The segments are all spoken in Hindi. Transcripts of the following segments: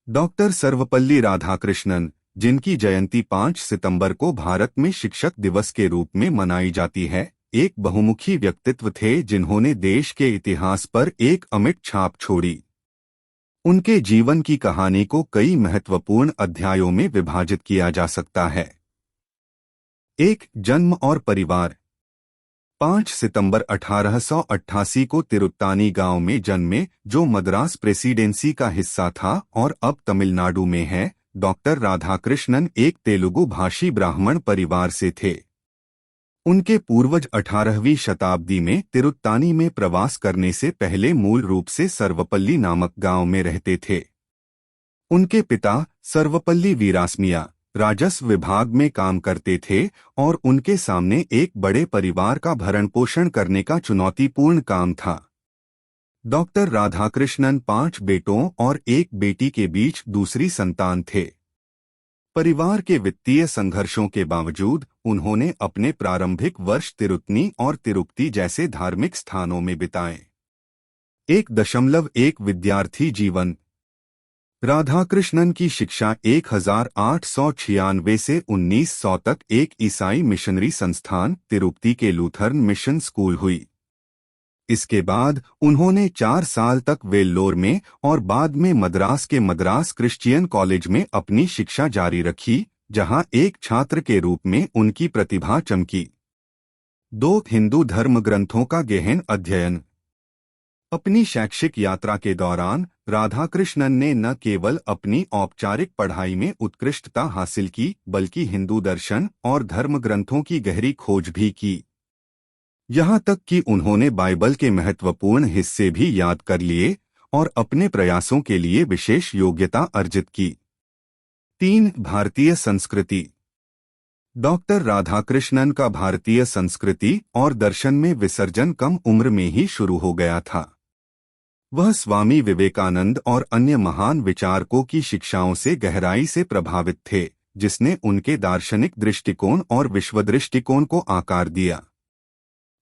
डॉक्टर सर्वपल्ली राधाकृष्णन, जिनकी जयंती 5 सितंबर को भारत में शिक्षक दिवस के रूप में मनाई जाती है, एक बहुमुखी व्यक्तित्व थे जिन्होंने देश के इतिहास पर एक अमिट छाप छोड़ी। उनके जीवन की कहानी को कई महत्वपूर्ण अध्यायों में विभाजित किया जा सकता है। एक, जन्म और परिवार। 5 सितंबर 1888 को तिरुत्तानी गांव में जन्मे, जो मद्रास प्रेसिडेंसी का हिस्सा था और अब तमिलनाडु में है। डॉक्टर राधाकृष्णन एक तेलुगु भाषी ब्राह्मण परिवार से थे। उनके पूर्वज 18वीं शताब्दी में तिरुत्तानी में प्रवास करने से पहले मूल रूप से सर्वपल्ली नामक गांव में रहते थे। उनके पिता सर्वपल्ली वीरास्मिया राजस्व विभाग में काम करते थे और उनके सामने एक बड़े परिवार का भरण पोषण करने का चुनौतीपूर्ण काम था। डॉक्टर राधाकृष्णन 5 बेटों और एक बेटी के बीच दूसरी संतान थे। परिवार के वित्तीय संघर्षों के बावजूद उन्होंने अपने प्रारंभिक वर्ष तिरुत्तनी और तिरुपति जैसे धार्मिक स्थानों में बिताए। 1.1 विद्यार्थी जीवन। राधाकृष्णन की शिक्षा 1896 से 1900 तक एक ईसाई मिशनरी संस्थान तिरुपति के लूथरन मिशन स्कूल हुई। इसके बाद उन्होंने 4 साल तक वेल्लोर में और बाद में मद्रास के मद्रास क्रिश्चियन कॉलेज में अपनी शिक्षा जारी रखी, जहां एक छात्र के रूप में उनकी प्रतिभा चमकी। 2 हिंदू धर्म ग्रंथों का गहन अध्ययन। अपनी शैक्षिक यात्रा के दौरान राधाकृष्णन ने न केवल अपनी औपचारिक पढ़ाई में उत्कृष्टता हासिल की, बल्कि हिंदू दर्शन और धर्म ग्रंथों की गहरी खोज भी की। यहाँ तक कि उन्होंने बाइबल के महत्वपूर्ण हिस्से भी याद कर लिए और अपने प्रयासों के लिए विशेष योग्यता अर्जित की। 3 भारतीय संस्कृति। डॉक्टर राधाकृष्णन का भारतीय संस्कृति और दर्शन में विसर्जन कम उम्र में ही शुरू हो गया था। वह स्वामी विवेकानंद और अन्य महान विचारकों की शिक्षाओं से गहराई से प्रभावित थे, जिसने उनके दार्शनिक दृष्टिकोण और विश्व दृष्टिकोण को आकार दिया।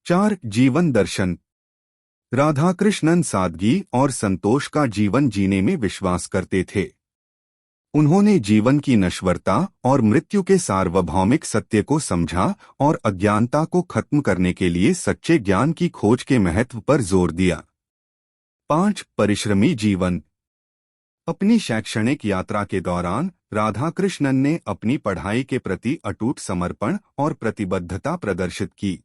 4 जीवन दर्शन। राधाकृष्णन सादगी और संतोष का जीवन जीने में विश्वास करते थे। उन्होंने जीवन की नश्वरता और मृत्यु के सार्वभौमिक सत्य को समझा और अज्ञानता को खत्म करने के लिए सच्चे ज्ञान की खोज के महत्व पर जोर दिया। 5 परिश्रमी जीवन। अपनी शैक्षणिक यात्रा के दौरान राधाकृष्णन ने अपनी पढ़ाई के प्रति अटूट समर्पण और प्रतिबद्धता प्रदर्शित की।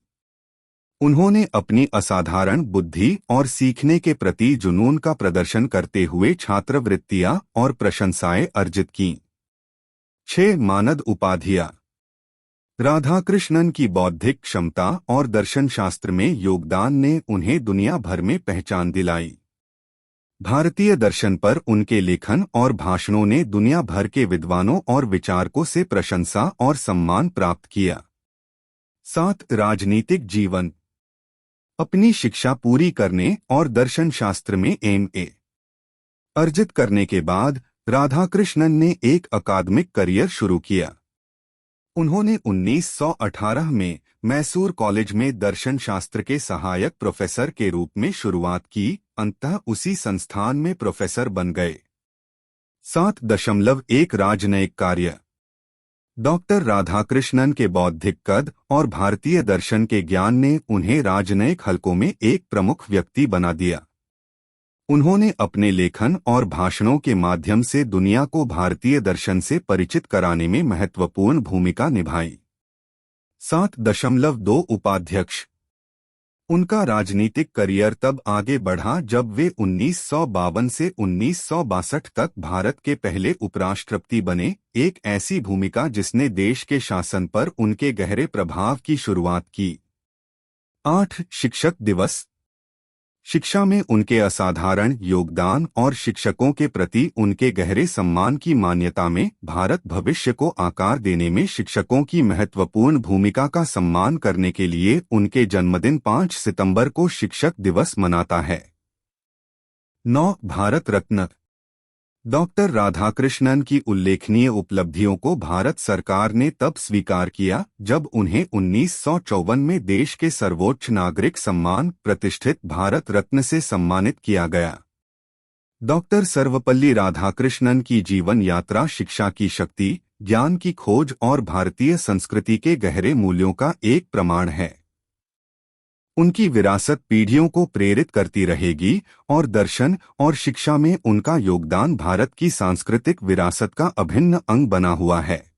उन्होंने अपनी असाधारण बुद्धि और सीखने के प्रति जुनून का प्रदर्शन करते हुए छात्रवृत्तियां और प्रशंसाएं अर्जित कीं। 6 मानद उपाधियां। राधाकृष्णन की बौद्धिक क्षमता और दर्शनशास्त्र में योगदान ने उन्हें दुनिया भर में पहचान दिलाई। भारतीय दर्शन पर उनके लेखन और भाषणों ने दुनिया भर के विद्वानों और विचारकों से प्रशंसा और सम्मान प्राप्त किया। 7 राजनीतिक जीवन। अपनी शिक्षा पूरी करने और दर्शनशास्त्र में M.A. अर्जित करने के बाद राधाकृष्णन ने एक अकादमिक करियर शुरू किया। उन्होंने 1918 में मैसूर कॉलेज में दर्शनशास्त्र के सहायक प्रोफेसर के रूप में शुरुआत की, अंततः उसी संस्थान में प्रोफेसर बन गए। 7.1 राजनयिक कार्य। डॉक्टर राधाकृष्णन के बौद्धिक कद और भारतीय दर्शन के ज्ञान ने उन्हें राजनयिक हलकों में एक प्रमुख व्यक्ति बना दिया। उन्होंने अपने लेखन और भाषणों के माध्यम से दुनिया को भारतीय दर्शन से परिचित कराने में महत्वपूर्ण भूमिका निभाई। 7.2 उपाध्यक्ष। उनका राजनीतिक करियर तब आगे बढ़ा जब वे 1952 से 1962 तक भारत के पहले उपराष्ट्रपति बने, एक ऐसी भूमिका जिसने देश के शासन पर उनके गहरे प्रभाव की शुरुआत की। 8 शिक्षक दिवस। शिक्षा में उनके असाधारण योगदान और शिक्षकों के प्रति उनके गहरे सम्मान की मान्यता में भारत भविष्य को आकार देने में शिक्षकों की महत्वपूर्ण भूमिका का सम्मान करने के लिए उनके जन्मदिन 5 सितंबर को शिक्षक दिवस मनाता है। 9 भारत रत्न। डॉक्टर राधाकृष्णन की उल्लेखनीय उपलब्धियों को भारत सरकार ने तब स्वीकार किया जब उन्हें 1954 में देश के सर्वोच्च नागरिक सम्मान प्रतिष्ठित भारत रत्न से सम्मानित किया गया। डॉक्टर सर्वपल्ली राधाकृष्णन की जीवन यात्रा शिक्षा की शक्ति, ज्ञान की खोज और भारतीय संस्कृति के गहरे मूल्यों का एक प्रमाण है। उनकी विरासत पीढ़ियों को प्रेरित करती रहेगी और दर्शन और शिक्षा में उनका योगदान भारत की सांस्कृतिक विरासत का अभिन्न अंग बना हुआ है।